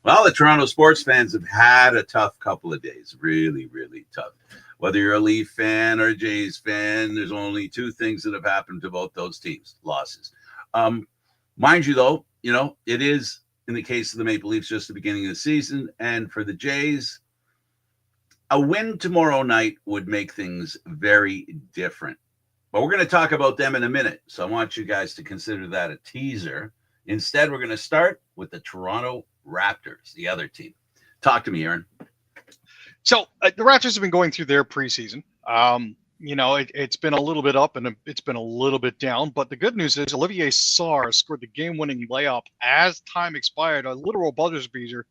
Well, the Toronto sports fans have had a tough couple of days. Really, really tough. Whether you're a Leaf fan or a Jays fan, there's only two things that have happened to both those teams: losses. Mind you, though, it is, in the case of the Maple Leafs, just the beginning of the season. And for the Jays, a win tomorrow night would make things very different. But we're going to talk about them in a minute. So I want you guys to consider that a teaser. Instead, we're going to start with the Toronto Raptors, the other team. Talk to me, Aaron. So the Raptors have been going through their preseason. It's been a little bit up and it's been a little bit down. But the good news is Olivier Sarr scored the game-winning layup as time expired, a literal buzzer beater,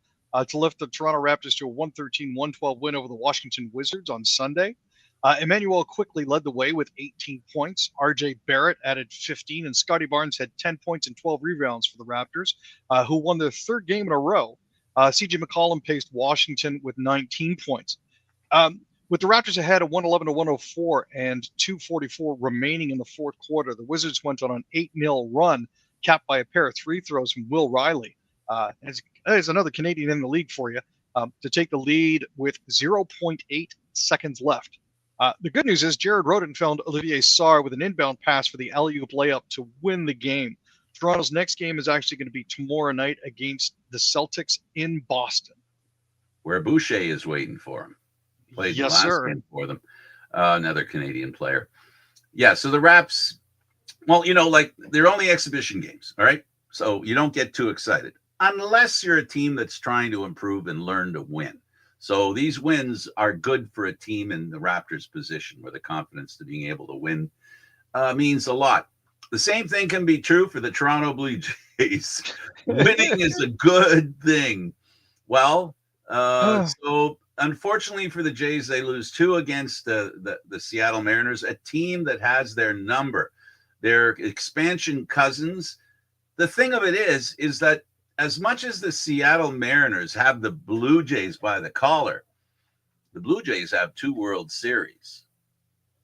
to lift the Toronto Raptors to a 113-112 win over the Washington Wizards on Sunday. Emmanuel quickly led the way with 18 points. RJ Barrett added 15, and Scotty Barnes had 10 points and 12 rebounds for the Raptors, who won their third game in a row. CJ McCollum paced Washington with 19 points. With the Raptors ahead of 111-104 and 2:44 remaining in the fourth quarter, the Wizards went on an 8-0 run, capped by a pair of free throws from Will Riley. There's another Canadian in the league for you, to take the lead with 0.8 seconds left. The good news is Jared Roden found Olivier Sarr with an inbound pass for the alley-oop layup to win the game. Toronto's next game is actually going to be tomorrow night against the Celtics in Boston, where Boucher is waiting for him. Played the last game for them. Another Canadian player. Yeah, so the Raps, well, they're only exhibition games, all right? So you don't get too excited unless you're a team that's trying to improve and learn to win. So these wins are good for a team in the Raptors' position, where the confidence to being able to win means a lot. The same thing can be true for the Toronto Blue Jays. Winning is a good thing. Well, so unfortunately for the Jays, they lose 2 against the Seattle Mariners, a team that has their number. Their expansion cousins. The thing of it is that as much as the Seattle Mariners have the Blue Jays by the collar, the Blue Jays have 2 World Series.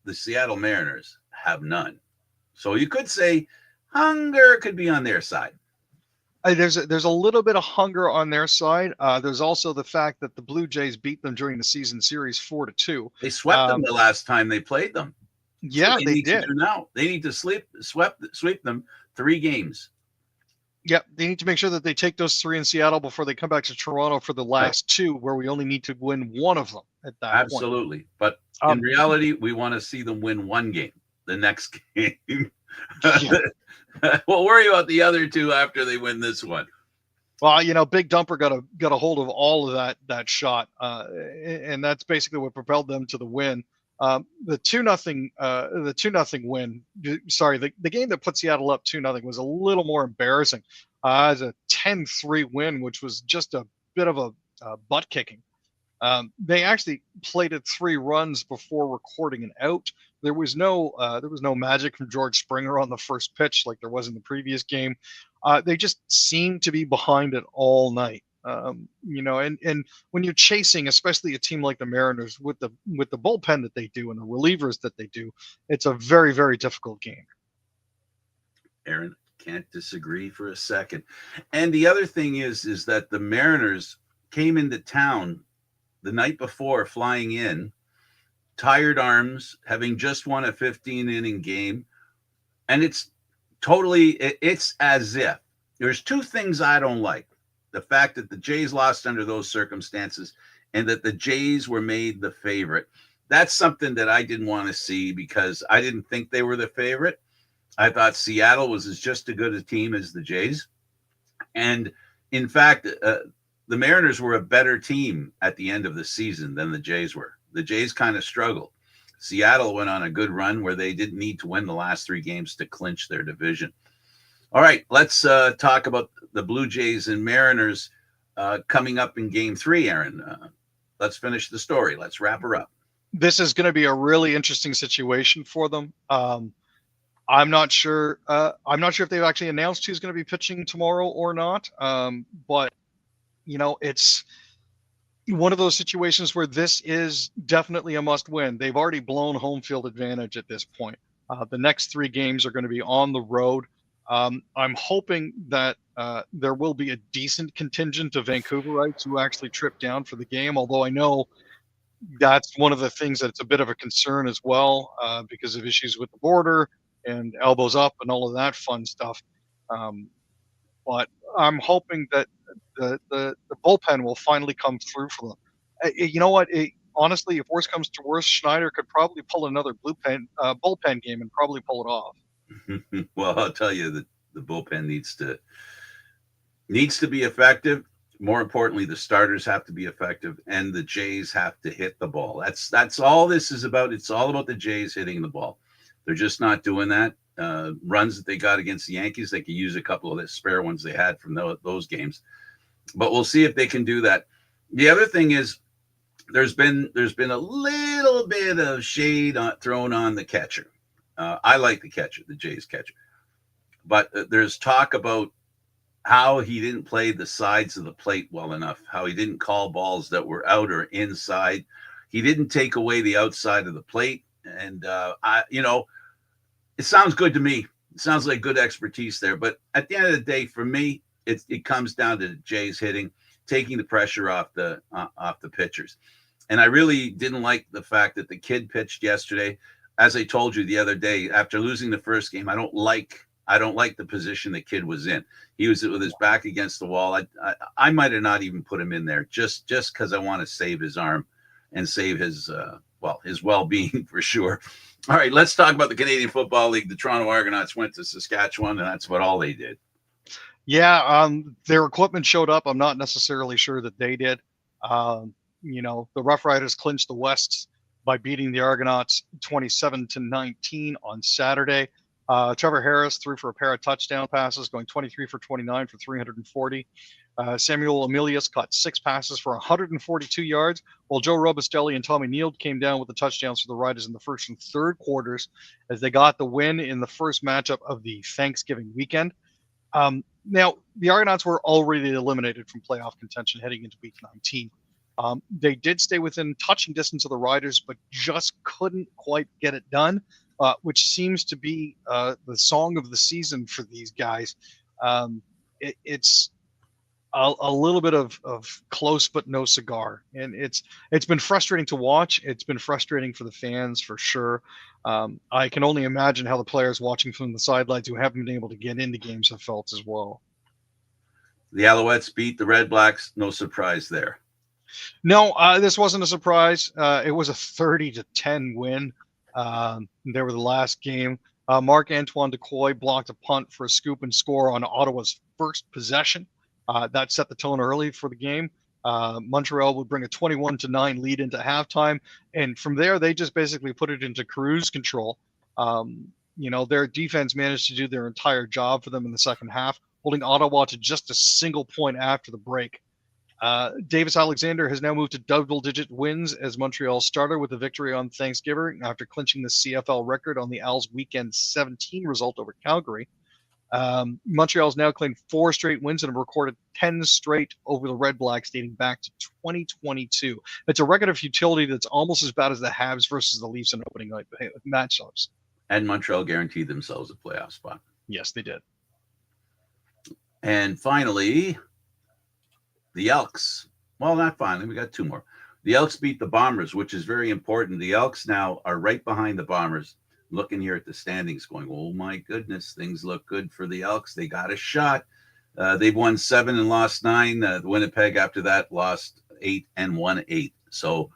The Seattle Mariners have none. So you could say hunger could be on their side. There's a little bit of hunger on their side. There's also the fact that the Blue Jays beat them during the season series 4-2. They swept them the last time they played them. Yeah, so they did. Now they need to sweep them 3 games. Yeah, they need to make sure that they take those 3 in Seattle before they come back to Toronto for the last 2, where we only need to win 1 of them at that point. Absolutely. But in reality, we want to see them win 1 game, the next game. We'll worry about the other 2 after they win this one. Well, Big Dumper got a hold of all of that shot, and that's basically what propelled them to the win. The 2-0 win. Sorry, the game that put Seattle up 2-0 was a little more embarrassing. As a 10-3 win, which was just a bit of a butt kicking. They actually plated 3 runs before recording an out. There was no magic from George Springer on the first pitch like there was in the previous game. They just seemed to be behind it all night. And when you're chasing, especially a team like the Mariners with the bullpen that they do and the relievers that they do, it's a very, very difficult game. Aaron, can't disagree for a second. And the other thing is that the Mariners came into town the night before, flying in, tired arms, having just won a 15-inning game. And it's as if there's 2 things I don't like. The fact that the Jays lost under those circumstances and that the Jays were made the favorite. That's something that I didn't want to see, because I didn't think they were the favorite. I thought Seattle was just as good a team as the Jays. And in fact, the Mariners were a better team at the end of the season than the Jays were. The Jays kind of struggled. Seattle went on a good run where they didn't need to win the last 3 games to clinch their division. All right, let's talk about the Blue Jays and Mariners coming up in Game 3, Aaron. Let's finish the story. Let's wrap her up. This is going to be a really interesting situation for them. I'm not sure if they've actually announced who's going to be pitching tomorrow or not. But it's one of those situations where this is definitely a must-win. They've already blown home field advantage at this point. The next 3 games are going to be on the road. I'm hoping that there will be a decent contingent of Vancouverites who actually trip down for the game, although I know that's one of the things that's a bit of a concern as well, because of issues with the border and elbows up and all of that fun stuff. But I'm hoping that the bullpen will finally come through for them. You know what? Honestly, if worse comes to worse, Schneider could probably pull another bullpen game and probably pull it off. Well, I'll tell you that the bullpen needs to be effective. More importantly, the starters have to be effective, and the Jays have to hit the ball. That's all this is about. It's all about the Jays hitting the ball. They're just not doing that. Runs that they got against the Yankees, they could use a couple of the spare ones they had from those games. But we'll see if they can do that. The other thing is there's been a little bit of shade thrown on the catcher. I like the catcher, the Jays catcher. But there's talk about how he didn't play the sides of the plate well enough, how he didn't call balls that were out or inside. He didn't take away the outside of the plate. And, it sounds good to me. It sounds like good expertise there. But at the end of the day, for me, it comes down to the Jays hitting, taking the pressure off the pitchers. And I really didn't like the fact that the kid pitched yesterday. As I told you the other day, after losing the first game, I don't like the position the kid was in. He was with his back against the wall. I might have not even put him in there just because I want to save his arm and save his well-being for sure. All right, let's talk about the Canadian Football League. The Toronto Argonauts went to Saskatchewan, and that's what all they did. Yeah, their equipment showed up. I'm not necessarily sure that they did. The Rough Riders clinched the West by beating the Argonauts 27-19 on Saturday. Trevor Harris threw for a pair of touchdown passes, going 23 for 29 for 340. Samuel Emilius caught 6 passes for 142 yards, while Joe Robustelli and Tommy Neal came down with the touchdowns for the Riders in the first and third quarters as they got the win in the first matchup of the Thanksgiving weekend. Now, the Argonauts were already eliminated from playoff contention heading into Week 19. They did stay within touching distance of the Riders, but just couldn't quite get it done, which seems to be the song of the season for these guys. It's a little bit of close but no cigar, and it's been frustrating to watch. It's been frustrating for the fans for sure. I can only imagine how the players watching from the sidelines who haven't been able to get into games have felt as well. The Alouettes beat the Red Blacks. No surprise there. No, this wasn't a surprise. It was a 30-10 win. They were the last game. Marc-Antoine Decoy blocked a punt for a scoop and score on Ottawa's first possession. That set the tone early for the game. Montreal would bring a 21-9 lead into halftime, and from there they just basically put it into cruise control. Their defense managed to do their entire job for them in the second half, holding Ottawa to just a single point after the break. Davis Alexander has now moved to double-digit wins as Montreal starter with a victory on Thanksgiving after clinching the CFL record on the Als Weekend 17 result over Calgary. Montreal's now claimed 4 straight wins and have recorded 10 straight over the Red Blacks dating back to 2022. It's a record of futility that's almost as bad as the Habs versus the Leafs in opening night matchups. And Montreal guaranteed themselves a playoff spot. Yes, they did. And finally, the Elks. Well, not finally. We got 2 more. The Elks beat the Bombers, which is very important. The Elks now are right behind the Bombers. Looking here at the standings going, oh my goodness, things look good for the Elks. They got a shot. They've won 7 and lost 9. Winnipeg after that lost 8 and won 8. So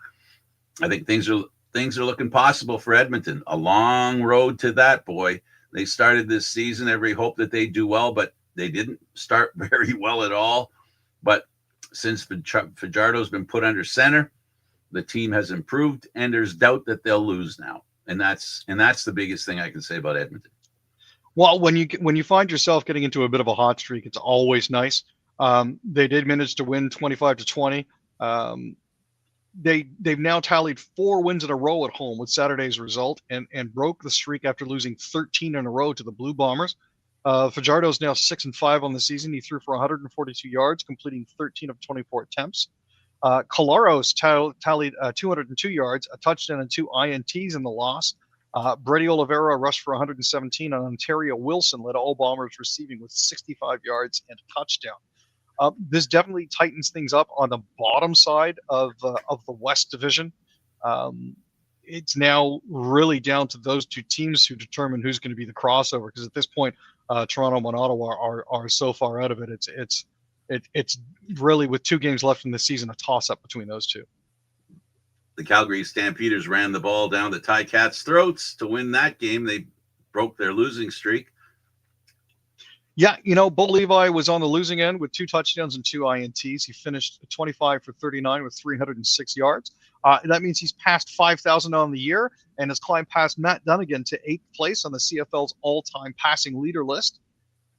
I think things are looking possible for Edmonton. A long road to that, boy. They started this season, every hope that they do well, but they didn't start very well at all. But since Fajardo's been put under center, the team has improved, and there's doubt that they'll lose now. And that's the biggest thing I can say about Edmonton. Well, when you find yourself getting into a bit of a hot streak, it's always nice. They did manage to win 25-20. They've now tallied 4 wins in a row at home with Saturday's result and broke the streak after losing 13 in a row to the Blue Bombers. Fajardo's now 6-5 on the season. He threw for 142 yards, completing 13 of 24 attempts. Colaros tallied 202 yards, a touchdown, and 2 INTs in the loss. Brady Oliveira rushed for 117, and Ontario Wilson led all Bombers receiving with 65 yards and a touchdown. This definitely tightens things up on the bottom side of the West Division. It's now really down to those two teams who determine who's going to be the crossover. Because at this point, Toronto and Ottawa are so far out of it. It's really, with 2 games left in the season, a toss-up between those two. The Calgary Stampeders ran the ball down the Ticats' throats to win that game. They broke their losing streak. Yeah, Bo Levi was on the losing end with 2 touchdowns and 2 INTs. He finished 25 for 39 with 306 yards. That means he's passed 5,000 on the year and has climbed past Matt Dunnigan to 8th place on the CFL's all-time passing leader list.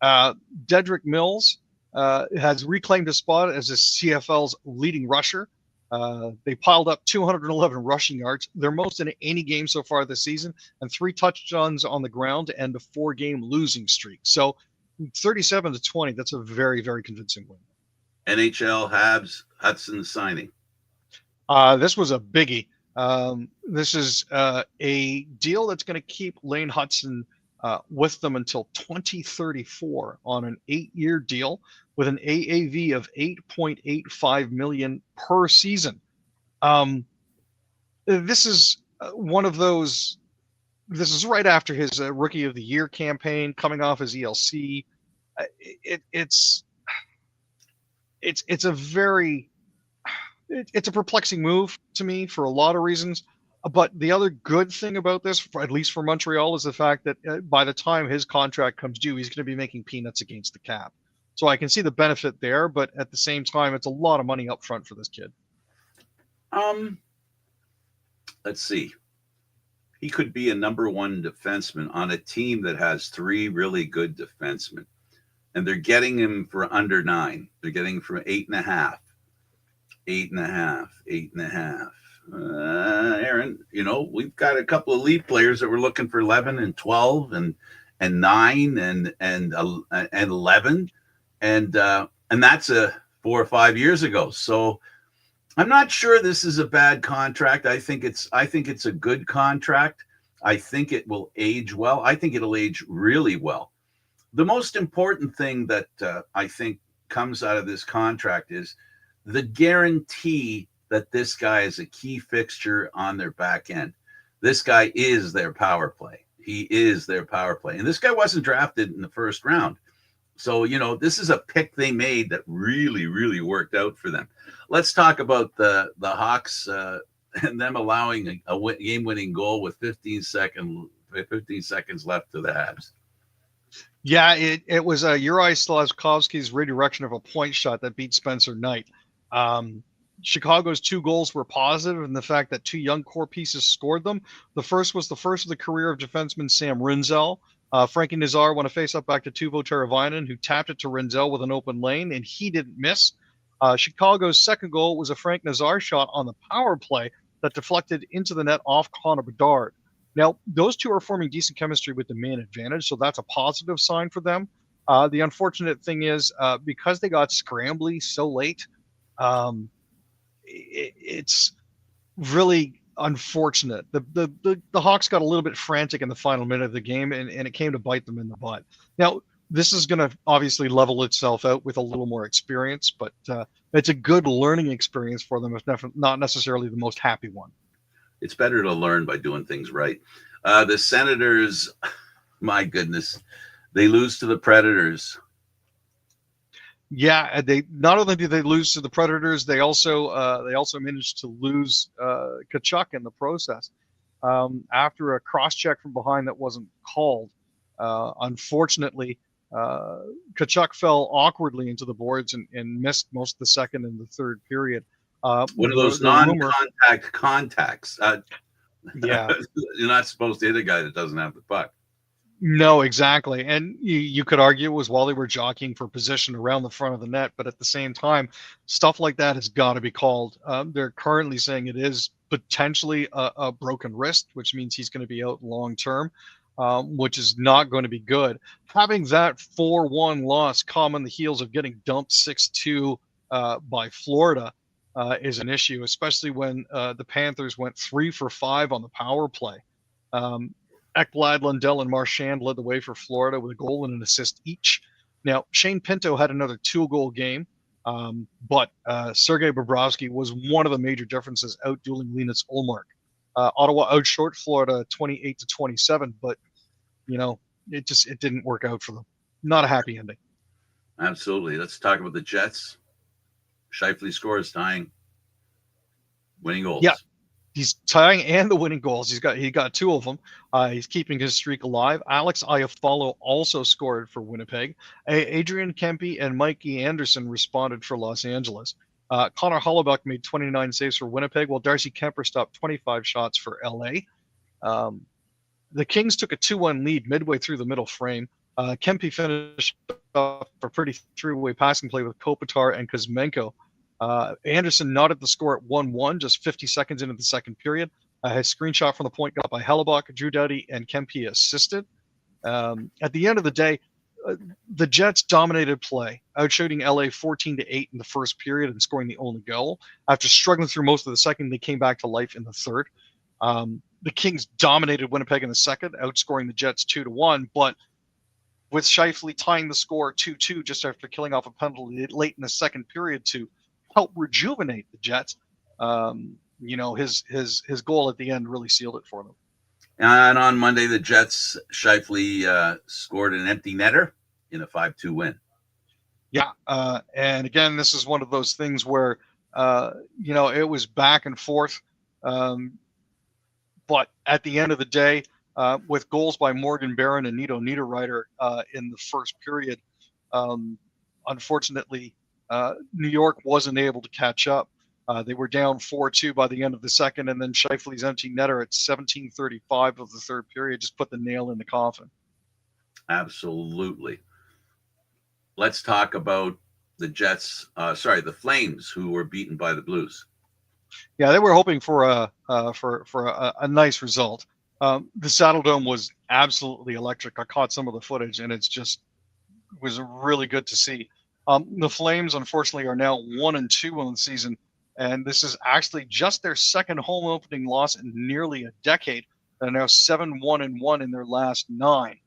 Dedrick Mills has reclaimed his spot as the CFL's leading rusher. They piled up 211 rushing yards, their most in any game so far this season, and 3 touchdowns on the ground to end a 4-game losing streak. So 37-20, that's a very, very convincing win. NHL Habs Hudson signing. This was a biggie. This is a deal that's going to keep Lane Hudson with them until 2034 on an 8-year deal with an AAV of $8.85 million per season. This is one of those. This is right after his Rookie of the Year campaign, coming off his ELC. It's a perplexing move to me for a lot of reasons. But the other good thing about this, at least for Montreal, is the fact that by the time his contract comes due, he's going to be making peanuts against the cap. So I can see the benefit there, but at the same time, it's a lot of money up front for this kid. Let's see. He could be a number 1 defenseman on a team that has 3 really good defensemen. And they're getting him for under 9. They're getting him for 8.5. 8.5. 8.5. Aaron, we've got a couple of elite players that were looking for 11 and 12 and 9 and 11. And that's 4 or 5 years ago. So I'm not sure this is a bad contract. I think it's a good contract. I think it will age well. I think it'll age really well. The most important thing that I think comes out of this contract is the guarantee that this guy is a key fixture on their back end. This guy is their power play. He is their power play. And this guy wasn't drafted in the first round. So, this is a pick they made that really, really worked out for them. Let's talk about the Hawks and them allowing a game-winning goal with 15 seconds left to the Habs. Yeah, it was Uri Slafkovsky's redirection of a point shot that beat Spencer Knight. Chicago's 2 goals were positive in the fact that 2 young core pieces scored them. The first was the first of the career of defenseman Sam Rinzel. Frankie Nazar won a face-up back to Teuvo Teravainen, who tapped it to Rinzel with an open lane, and he didn't miss. Chicago's second goal was a Frank Nazar shot on the power play that deflected into the net off Connor Bedard. Now, those 2 are forming decent chemistry with the man advantage, so that's a positive sign for them. The unfortunate thing is, because they got scrambly so late, it's really unfortunate. The Hawks got a little bit frantic in the final minute of the game, and it came to bite them in the butt. Now, this is going to obviously level itself out with a little more experience, but it's a good learning experience for them, if not necessarily the most happy one. It's better to learn by doing things right. The Senators, my goodness, they lose to the Predators. Yeah, they not only did they lose to the Predators, they also managed to lose Tkachuk in the process after a cross-check from behind that wasn't called. Unfortunately, Tkachuk fell awkwardly into the boards and missed most of the second and the third period. One of those non-contact contacts. Yeah, you're not supposed to hit a guy that doesn't have the puck. No, exactly. And you could argue it was while they were jockeying for position around the front of the net, but at the same time, stuff like that has got to be called. They're currently saying it is potentially a broken wrist, which means he's going to be out long term, which is not going to be good. Having that 4-1 loss come on the heels of getting dumped 6-2 by Florida is an issue, especially when the Panthers went 3 for 5 on the power play. Ekblad, Lundell, and Marchand led the way for Florida with a goal and an assist each. Now, Shane Pinto had another 2-goal game, but Sergei Bobrovsky was one of the major differences, outdueling Linus Ullmark. Ottawa outshot Florida 28-27, but it didn't work out for them. Not a happy ending. Absolutely. Let's talk about the Jets. Scheifele scores, tying, winning goals. Yeah, he's tying and the winning goals. He got 2 of them. He's keeping his streak alive. Alex Iafallo also scored for Winnipeg. Adrian Kempe and Mikey Anderson responded for Los Angeles. Connor Hollaback made 29 saves for Winnipeg, while Darcy Kemper stopped 25 shots for LA. The Kings took a 2-1 lead midway through the middle frame. Kempe finished off a pretty three-way passing play with Kopitar and Kuzmenko. Anderson nodded the score at 1-1 just 50 seconds into the second period. His screenshot from the point got by Hellebuck, Drew Doughty, and Kempe assisted. At the end of the day, the Jets dominated play, outshooting LA 14-8 in the first period and scoring the only goal. After struggling through most of the second, they came back to life in the third. The Kings dominated Winnipeg in the second, outscoring the Jets 2-1, but with Scheifele tying the score 2-2 just after killing off a penalty late in the second period to help rejuvenate the Jets, his goal at the end really sealed it for them. And on Monday, the Jets, Scheifele scored an empty netter in a 5-2 win. Yeah, and again, this is one of those things where, it was back and forth. But at the end of the day, with goals by Morgan Barron and Nito Niederreiter in the first period, unfortunately, New York wasn't able to catch up. They were down 4-2 by the end of the second, and then Scheifele's empty netter at 17:35 of the third period just put the nail in the coffin. Absolutely. Let's talk about the Jets. The Flames, who were beaten by the Blues. Yeah, they were hoping for a nice result. The Saddle Dome was absolutely electric. I caught some of the footage, and it was really good to see. The Flames, unfortunately, are now 1-2 on the season, and this is actually just their second home opening loss in nearly a decade. They're now 7-1-1 in their last 9.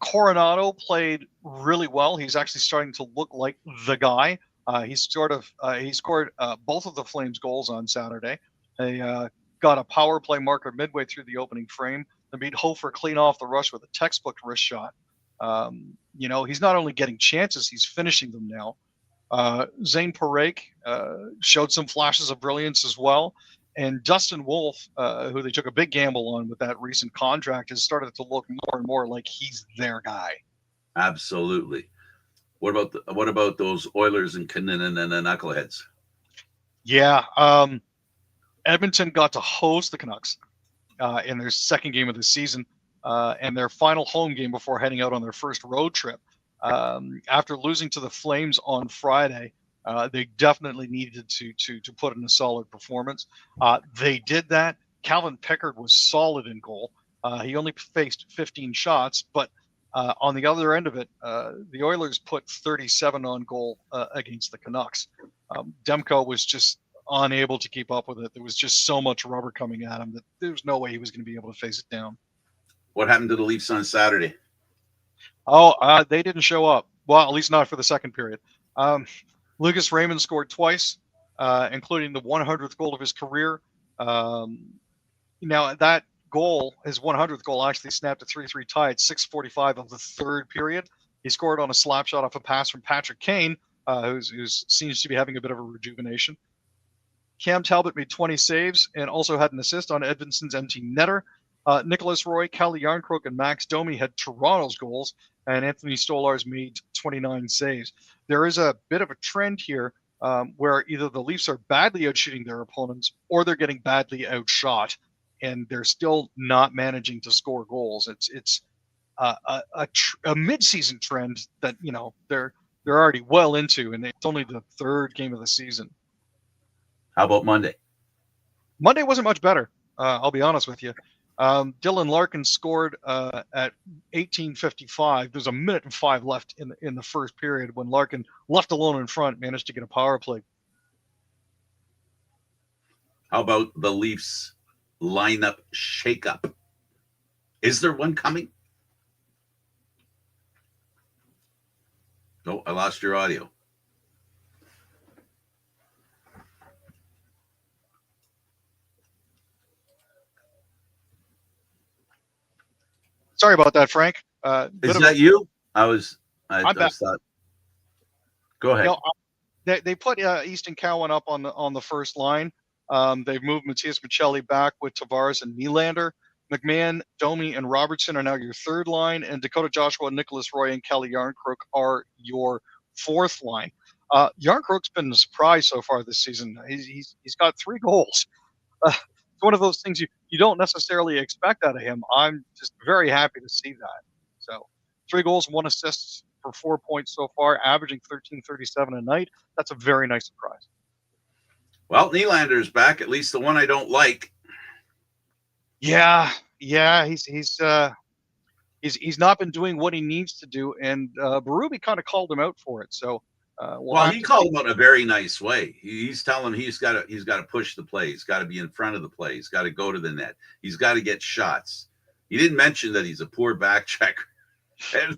Coronado played really well. He's actually starting to look like the guy. He scored both of the Flames goals on Saturday. They got a power play marker midway through the opening frame. They beat Hofer clean off the rush with a textbook wrist shot. He's not only getting chances, he's finishing them now. Zane Parekh showed some flashes of brilliance as well. And Dustin Wolf, who they took a big gamble on with that recent contract, has started to look more and more like he's their guy. Absolutely. What about those Oilers and Kinnunen and the Knuckleheads? Yeah, Edmonton got to host the Canucks in their second game of the season and their final home game before heading out on their first road trip. After losing to the Flames on Friday, they definitely needed to put in a solid performance. They did that. Calvin Pickard was solid in goal. He only faced 15 shots, but on the other end of it, the Oilers put 37 on goal against the Canucks. Demko was just unable to keep up with it. There was just so much rubber coming at him that there was no way he was going to be able to face it down. What happened to the Leafs on Saturday? They didn't show up. Well, at least not for the second period. Lucas Raymond scored twice, including the 100th goal of his career. Now, that goal, his 100th goal, actually snapped a 3-3 tie at 6:45 of the third period. He scored on a slap shot off a pass from Patrick Kane, who seems to be having a bit of a rejuvenation. Cam Talbot made 20 saves and also had an assist on Edvinson's empty netter. Nicholas Roy, Calle Yarncroke, and Max Domi had Toronto's goals, and Anthony Stolarz made 29 saves. There is a bit of a trend here where either the Leafs are badly outshooting their opponents or they're getting badly outshot, and they're still not managing to score goals. It's a mid-season trend that they're already well into, and it's only the third game of the season. How about Monday? Monday wasn't much better. I'll be honest with you. Dylan Larkin scored at 18:55. There's a minute and 5 left in the first period when Larkin, left alone in front, managed to get a power play. How about the Leafs lineup shakeup. Is there one coming? Oh, I lost your audio. Sorry about that, Frank. Is that you? I I'm back. thought. Go ahead. You know, they put Easton Cowan up on the first line. They've moved Matthias Michelli back with Tavares and Nylander. McMahon, Domi, and Robertson are now your third line, and Dakota Joshua, Nicholas Roy, and Kelly Yarncrook are your fourth line. Yarncrook's been a surprise so far this season. He's got 3 goals. It's one of those things you don't necessarily expect out of him. I'm just very happy to see that. So 3 goals, 1 assist for 4 points so far, averaging 13.37 a night. That's a very nice surprise. Well, Nylander's back, at least the one I don't like. Yeah, he's not been doing what he needs to do, and Berube kind of called him out for it. So, he called him out in a very nice way. He's telling him he's got to push the play. He's got to be in front of the play. He's got to go to the net. He's got to get shots. He didn't mention that he's a poor back checker. And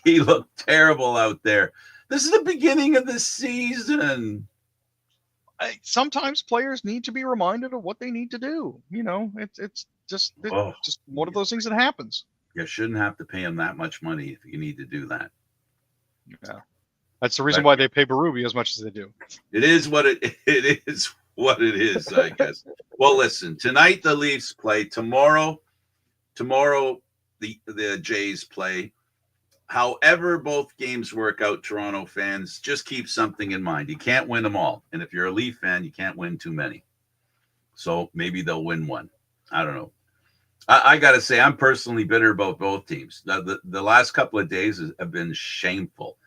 he looked terrible out there. This is the beginning of the season. Sometimes players need to be reminded of what they need to do. You know, it's just one of those things that happens. You shouldn't have to pay him that much money if you need to do that. Yeah, that's the reason why they pay Berube as much as they do. It is what it is. What it is, I guess. Well, listen. Tonight the Leafs play. Tomorrow the Jays play. However both games work out, Toronto fans, just keep something in mind. You can't win them all. And if you're a Leaf fan, you can't win too many. So maybe they'll win one. I don't know. I got to say, I'm personally bitter about both teams. The last couple of days have been shameful.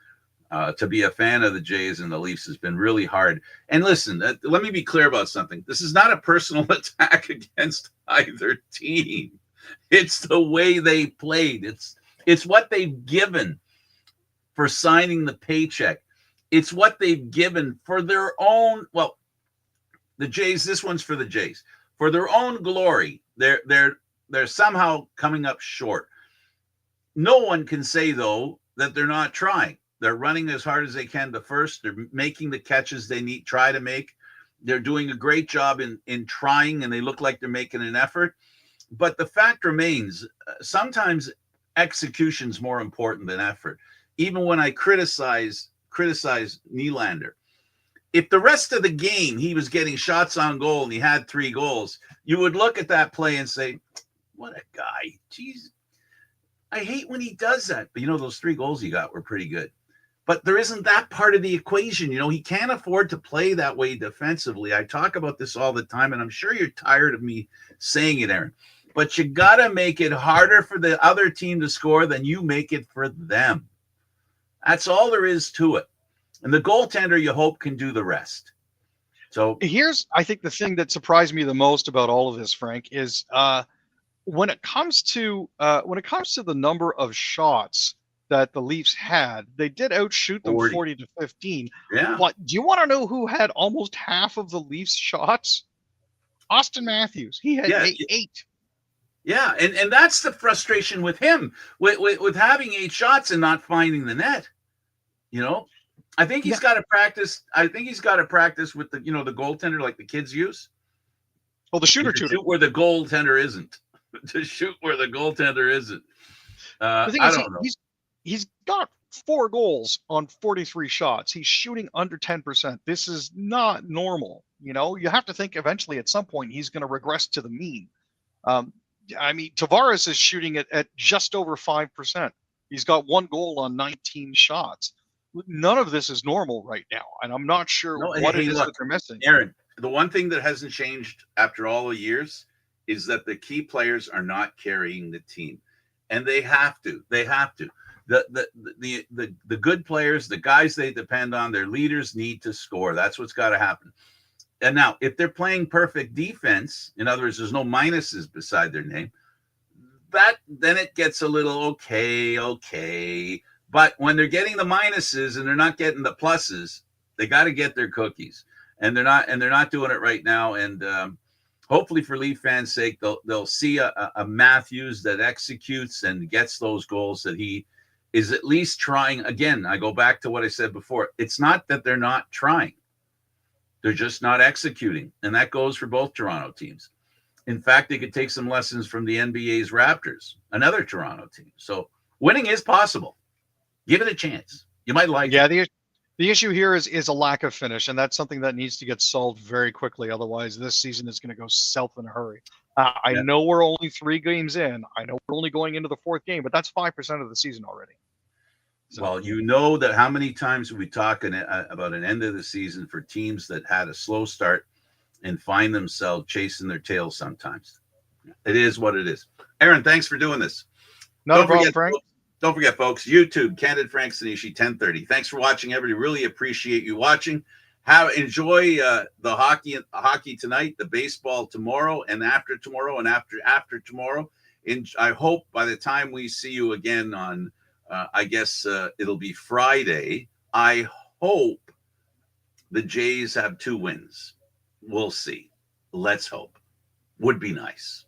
To be a fan of the Jays and the Leafs has been really hard. And listen, let me be clear about something. This is not a personal attack against either team. It's the way they played. It's what they've given for signing the paycheck. It's what they've given for their own. Well, the Jays. This one's for the Jays. For their own glory, they're somehow coming up short. No one can say though that they're not trying. They're running as hard as they can. They're making the catches they need try to make. They're doing a great job in trying, and they look like they're making an effort. But the fact remains, sometimes execution's more important than effort. Even when I criticize Nylander, if the rest of the game he was getting shots on goal and he had 3 goals, you would look at that play and say, what a guy. Jeez, I hate when he does that. But those 3 goals he got were pretty good. But there isn't that part of the equation. He can't afford to play that way defensively. I talk about this all the time, and I'm sure you're tired of me saying it, Aaron. But you got to make it harder for the other team to score than you make it for them. That's all there is to it. And the goaltender, you hope, can do the rest. So here's, I think, the thing that surprised me the most about all of this, Frank, is when it comes to the number of shots that the Leafs had, they did outshoot them 40 to 15. Yeah. But do you want to know who had almost half of the Leafs shots? Austin Matthews. He had 8. Yeah, and that's the frustration with him, with having 8 shots and not finding the net. I think he's got to practice. I think he's got to practice with the the goaltender like the kids use. Well, the shooter to shoot where the goaltender isn't. To shoot where the goaltender isn't. I don't know. He's got 4 goals on 43 shots. He's shooting under 10%. This is not normal. You have to think eventually at some point he's going to regress to the mean. Tavares is shooting at just over 5%. He's got 1 goal on 19 shots. None of this is normal right now, and I'm not sure what it is that they're missing. Aaron, the one thing that hasn't changed after all the years is that the key players are not carrying the team, and they have to. They have to. The good players, the guys they depend on, their leaders need to score. That's what's got to happen. And now, if they're playing perfect defense, in other words, there's no minuses beside their name, then it gets a little okay. But when they're getting the minuses and they're not getting the pluses, they got to get their cookies, and they're not doing it right now. And hopefully for Leaf fans' sake, they'll see a Matthews that executes and gets those goals, that he is at least trying. Again, I go back to what I said before. It's not that they're not trying. They're just not executing. And that goes for both Toronto teams. In fact, they could take some lessons from the NBA's Raptors, another Toronto team. So winning is possible. Give it a chance. You might like it. The issue here is a lack of finish, and that's something that needs to get solved very quickly. Otherwise, this season is going to go south in a hurry. I know we're only 3 games in. I know we're only going into the 4th game, but that's 5% of the season already. So. Well, you know that how many times we talk about an end of the season for teams that had a slow start and find themselves chasing their tails sometimes. It is what it is. Aaron, thanks for doing this. Not a problem, Frank. Don't forget, folks, YouTube, Candid Frank Sanishi, 1030. Thanks for watching, everybody. Really appreciate you watching. Enjoy the hockey tonight, the baseball tomorrow, and after tomorrow, and after tomorrow. I hope by the time we see you again on, I guess it'll be Friday, I hope the Jays have 2 wins. We'll see. Let's hope. Would be nice.